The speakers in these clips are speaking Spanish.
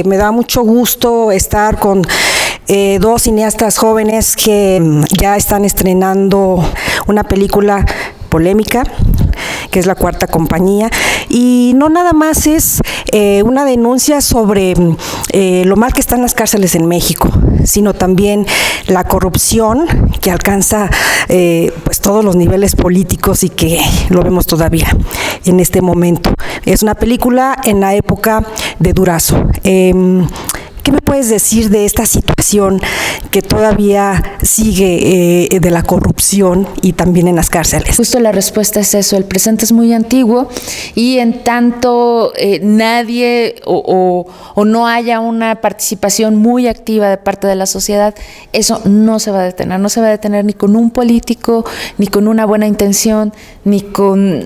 Me da mucho gusto estar con dos cineastas jóvenes que ya están estrenando una película polémica, que es La Cuarta Compañía, y no nada más es una denuncia sobre lo mal que están las cárceles en México, sino también la corrupción que alcanza pues todos los niveles políticos y que lo vemos todavía en este momento. Es una película en la época de Durazo. ¿Qué me puedes decir de esta situación que todavía sigue de la corrupción y también en las cárceles? Justo la respuesta es eso, el presente es muy antiguo y en tanto nadie o no haya una participación muy activa de parte de la sociedad, eso no se va a detener ni con un político, ni con una buena intención, ni con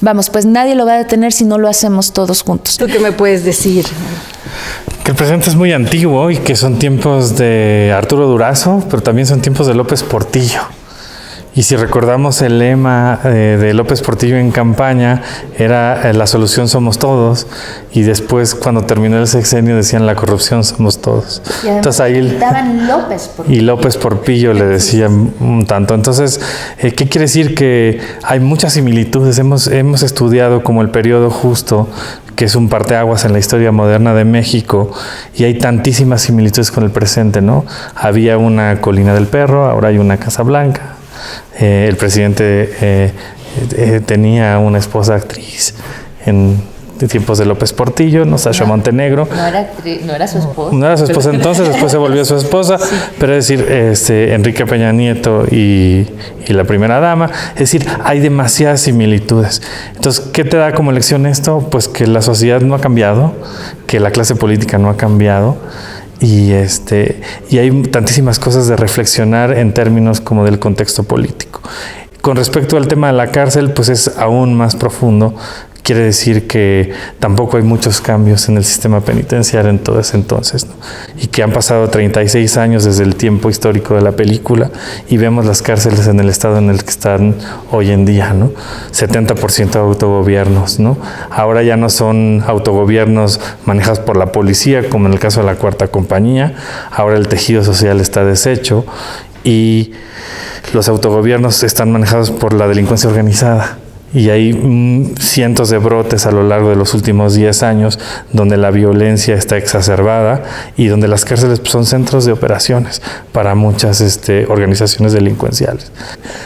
vamos, pues nadie lo va a detener si no lo hacemos todos juntos. ¿Tú qué me puedes decir? Que el presente es muy antiguo y que son tiempos de Arturo Durazo, pero también son tiempos de López Portillo. Y si recordamos el lema de López Portillo en campaña, era la solución somos todos, y después cuando terminó el sexenio decían la corrupción somos todos. Entonces ahí López Portillo. Y López Portillo le decían un tanto. Entonces, ¿qué quiere decir? Que hay muchas similitudes. Hemos estudiado como el periodo justo, que es un parteaguas en la historia moderna de México, y hay tantísimas similitudes con el presente, ¿no? Había una Colina del Perro, ahora hay una Casa Blanca. El presidente tenía una esposa actriz en tiempos de López Portillo, ¿no? Sasha Montenegro. No era su esposa. No era su esposa entonces, después se volvió su esposa, sí. Pero es decir, Enrique Peña Nieto y la primera dama, es decir, hay demasiadas similitudes. Entonces, ¿qué te da como lección esto? Pues que la sociedad no ha cambiado, que la clase política no ha cambiado, y hay tantísimas cosas de reflexionar en términos como del contexto político. Con respecto al tema de la cárcel, pues es aún más profundo. Quiere decir que tampoco hay muchos cambios en el sistema penitenciario en todo ese entonces, ¿no? Y que han pasado 36 años desde el tiempo histórico de la película y vemos las cárceles en el estado en el que están hoy en día, ¿no? 70% de autogobiernos, ¿no? Ahora ya no son autogobiernos manejados por la policía, como en el caso de La Cuarta Compañía. Ahora el tejido social está deshecho y los autogobiernos están manejados por la delincuencia organizada. Y hay cientos de brotes a lo largo de los últimos 10 años donde la violencia está exacerbada y donde las cárceles son centros de operaciones para muchas organizaciones delincuenciales.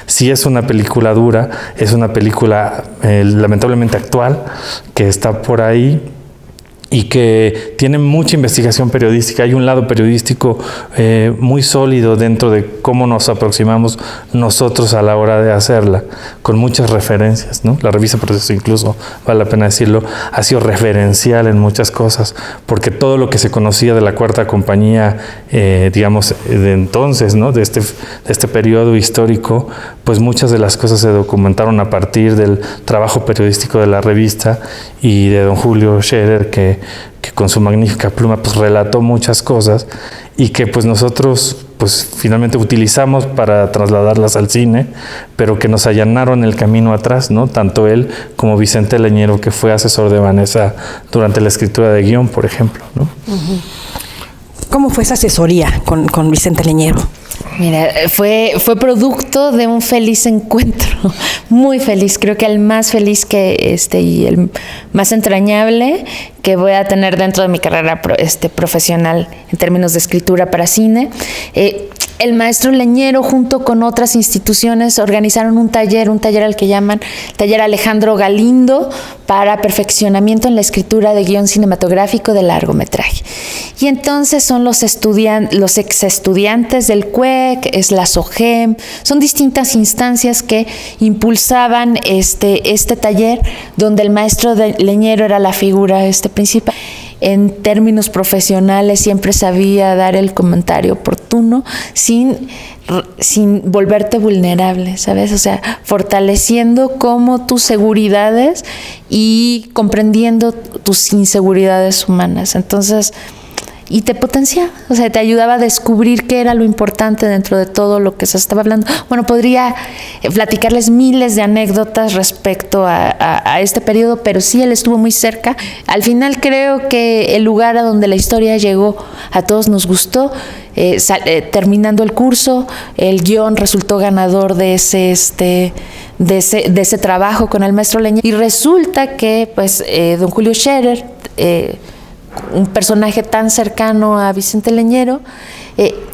Sí es una película dura, es una película lamentablemente actual que está por ahí y que tiene mucha investigación periodística. Hay un lado periodístico muy sólido dentro de cómo nos aproximamos nosotros a la hora de hacerla, con muchas referencias, ¿no? La revista Proceso, incluso, vale la pena decirlo, ha sido referencial en muchas cosas, porque todo lo que se conocía de La Cuarta Compañía, digamos, de entonces, ¿no? de este periodo histórico, pues muchas de las cosas se documentaron a partir del trabajo periodístico de la revista y de don Julio Scherer, que con su magnífica pluma pues relató muchas cosas y que pues nosotros pues finalmente utilizamos para trasladarlas al cine, pero que nos allanaron el camino atrás, ¿no? Tanto él como Vicente Leñero, que fue asesor de Vanessa durante la escritura de guión, por ejemplo, ¿no? ¿Cómo fue esa asesoría con Vicente Leñero? Mira, fue producto de un feliz encuentro, muy feliz, creo que el más feliz que y el más entrañable que voy a tener dentro de mi carrera profesional en términos de escritura para cine. El maestro Leñero junto con otras instituciones organizaron un taller al que llaman Taller Alejandro Galindo para perfeccionamiento en la escritura de guión cinematográfico de largometraje. Y entonces son los ex estudiantes del CUEC, es la SOGEM, son distintas instancias que impulsaban este taller donde el maestro Leñero era la figura principal. En términos profesionales siempre sabía dar el comentario oportuno sin volverte vulnerable, ¿sabes? O sea, fortaleciendo como tus seguridades y comprendiendo tus inseguridades humanas. Entonces, y te potenciaba, o sea, te ayudaba a descubrir qué era lo importante dentro de todo lo que se estaba hablando. Bueno, podría platicarles miles de anécdotas respecto a este periodo, pero sí, él estuvo muy cerca. Al final creo que el lugar a donde la historia llegó a todos nos gustó. Terminando el curso, el guión resultó ganador de ese trabajo con el maestro Leñero, y resulta que pues don Julio Scherer, un personaje tan cercano a Vicente Leñero,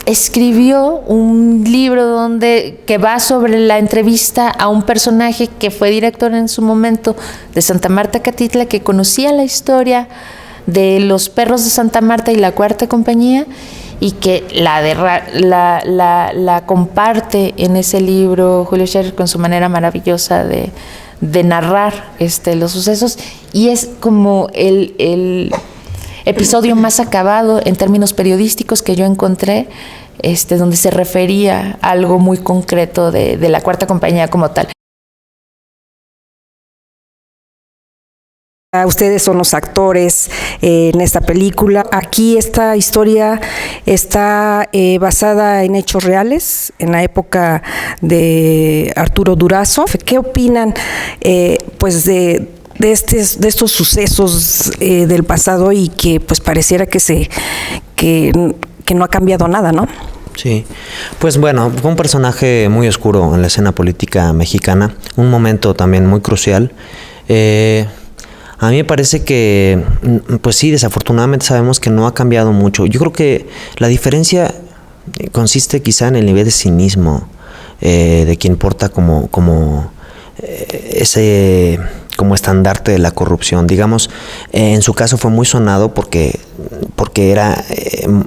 escribió un libro que va sobre la entrevista a un personaje que fue director en su momento de Santa Marta Catitla, que conocía la historia de los perros de Santa Marta y la Cuarta Compañía, y que la comparte en ese libro Julio Scherer con su manera maravillosa de narrar los sucesos, y es como el episodio más acabado en términos periodísticos que yo encontré, donde se refería a algo muy concreto de la Cuarta Compañía como tal. Ustedes son los actores en esta película. Aquí esta historia está basada en hechos reales, en la época de Arturo Durazo. ¿Qué opinan pues de estos sucesos del pasado, y que pues pareciera que no ha cambiado nada, ¿no? Sí, pues bueno, fue un personaje muy oscuro en la escena política mexicana, un momento también muy crucial. A mí me parece que, pues sí, desafortunadamente sabemos que no ha cambiado mucho. Yo creo que la diferencia consiste quizá en el nivel de cinismo de quien porta como estandarte de la corrupción. Digamos, en su caso fue muy sonado porque era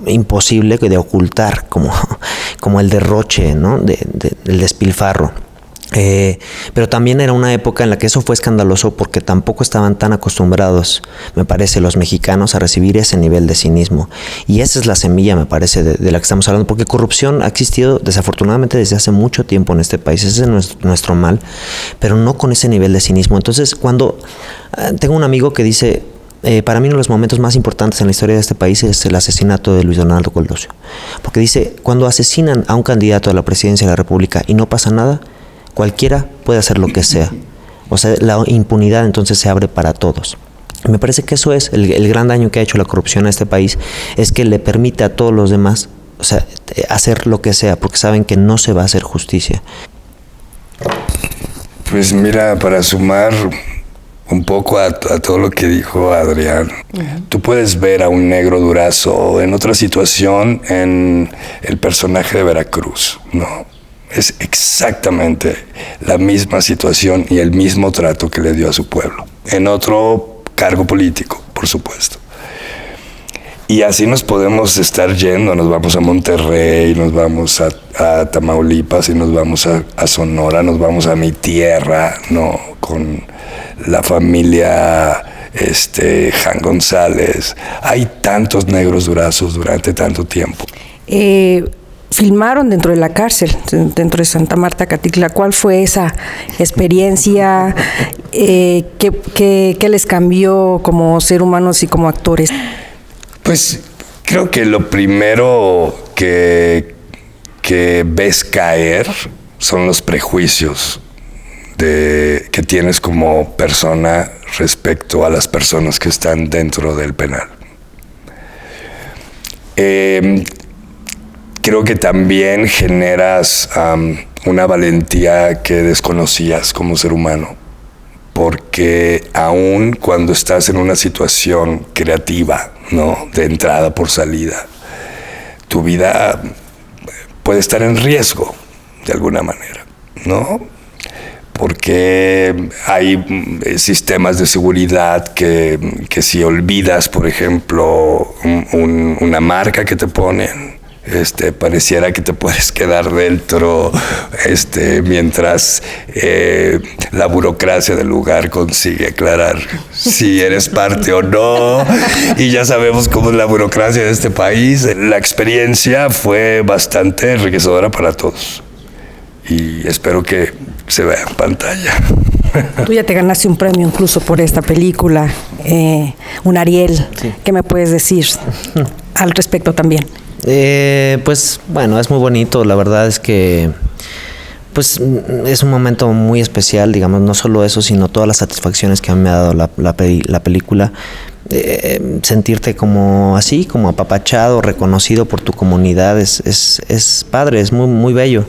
imposible de ocultar como el derroche, ¿no? del despilfarro. Pero también era una época en la que eso fue escandaloso, porque tampoco estaban tan acostumbrados, me parece, los mexicanos a recibir ese nivel de cinismo. Y esa es la semilla, me parece, de la que estamos hablando, porque corrupción ha existido desafortunadamente desde hace mucho tiempo en este país. Ese es nuestro mal, pero no con ese nivel de cinismo. Entonces, cuando tengo un amigo que dice, para mí uno de los momentos más importantes en la historia de este país es el asesinato de Luis Donaldo Colosio, porque dice, cuando asesinan a un candidato a la presidencia de la República y no pasa nada, cualquiera puede hacer lo que sea. O sea, la impunidad entonces se abre para todos. Me parece que eso es el gran daño que ha hecho la corrupción a este país, es que le permite a todos los demás, o sea, hacer lo que sea, porque saben que no se va a hacer justicia. Pues mira, para sumar un poco a todo lo que dijo Adrián, tú puedes ver a un negro Durazo en otra situación en el personaje de Veracruz, ¿no? Es exactamente la misma situación y el mismo trato que le dio a su pueblo, en otro cargo político, por supuesto. Y así nos podemos estar yendo, nos vamos a Monterrey, nos vamos a Tamaulipas, y nos vamos a Sonora, nos vamos a mi tierra, ¿no? Con la familia Jan González. Hay tantos negros Durazos durante tanto tiempo. Filmaron dentro de la cárcel, dentro de Santa Marta Catitla. ¿Cuál fue esa experiencia? ¿Qué les cambió como ser humanos y como actores? Pues creo que lo primero que ves caer son los prejuicios que tienes como persona respecto a las personas que están dentro del penal. Creo que también generas una valentía que desconocías como ser humano, porque aún cuando estás en una situación creativa, ¿no? De entrada por salida, tu vida puede estar en riesgo de alguna manera, ¿no? Porque hay sistemas de seguridad que si olvidas, por ejemplo, una marca que te ponen, pareciera que te puedes quedar dentro mientras la burocracia del lugar consigue aclarar si eres parte o no, y ya sabemos cómo es la burocracia de este país. La experiencia fue bastante enriquecedora para todos y espero que se vea en pantalla. Tú ya te ganaste un premio incluso por esta película, un Ariel. Sí. ¿Qué me puedes decir al respecto también? Pues bueno, es muy bonito, la verdad es que pues es un momento muy especial, digamos, no solo eso, sino todas las satisfacciones que a mí me ha dado la película. Sentirte como así, como apapachado, reconocido por tu comunidad, es padre, es muy, muy bello.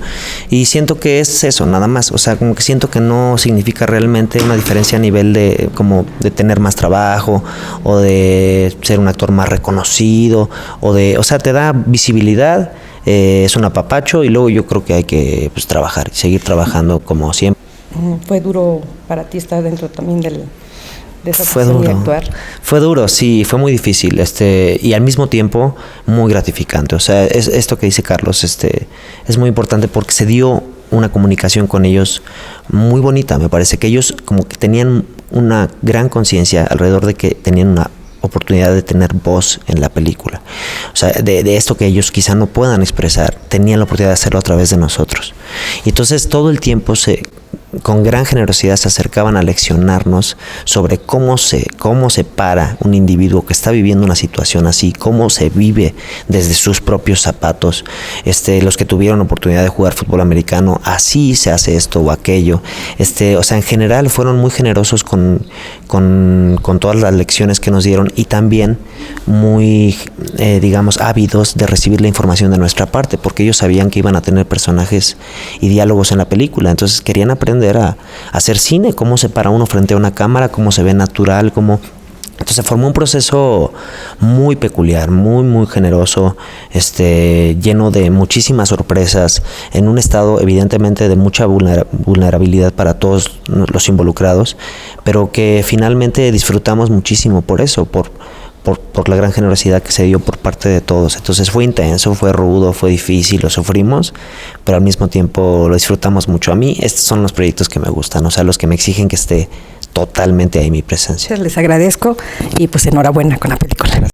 Y siento que es eso, nada más. O sea, como que siento que no significa realmente una diferencia a nivel de como de tener más trabajo o de ser un actor más reconocido o sea, te da visibilidad, es un apapacho y luego yo creo que hay que pues, trabajar y seguir trabajando como siempre. ¿Fue duro para ti estar dentro también de esa Fue situación duro. y actuar? Fue duro, sí, fue muy difícil, y al mismo tiempo muy gratificante. O sea, esto que dice Carlos, es muy importante porque se dio una comunicación con ellos muy bonita. Me parece que ellos como que tenían una gran conciencia alrededor de que tenían una oportunidad de tener voz en la película. O sea, de esto que ellos quizá no puedan expresar, tenían la oportunidad de hacerlo a través de nosotros. Y entonces todo el tiempo con gran generosidad se acercaban a leccionarnos sobre cómo se para un individuo que está viviendo una situación así, cómo se vive desde sus propios zapatos. Los que tuvieron oportunidad de jugar fútbol americano, así se hace esto o aquello. O sea, en general fueron muy generosos con todas las lecciones que nos dieron y también muy, digamos, ávidos de recibir la información de nuestra parte, porque ellos sabían que iban a tener personajes y diálogos en la película, entonces querían aprender a hacer cine, cómo se para uno frente a una cámara, cómo se ve natural, entonces formó un proceso muy peculiar, muy muy generoso, lleno de muchísimas sorpresas, en un estado evidentemente de mucha vulnerabilidad para todos los involucrados, pero que finalmente disfrutamos muchísimo por eso, por la gran generosidad que se dio por parte de todos. Entonces fue intenso, fue rudo, fue difícil, lo sufrimos, pero al mismo tiempo lo disfrutamos mucho. A mí estos son los proyectos que me gustan, o sea, los que me exigen que esté totalmente ahí mi presencia. Les agradezco y pues enhorabuena con la película.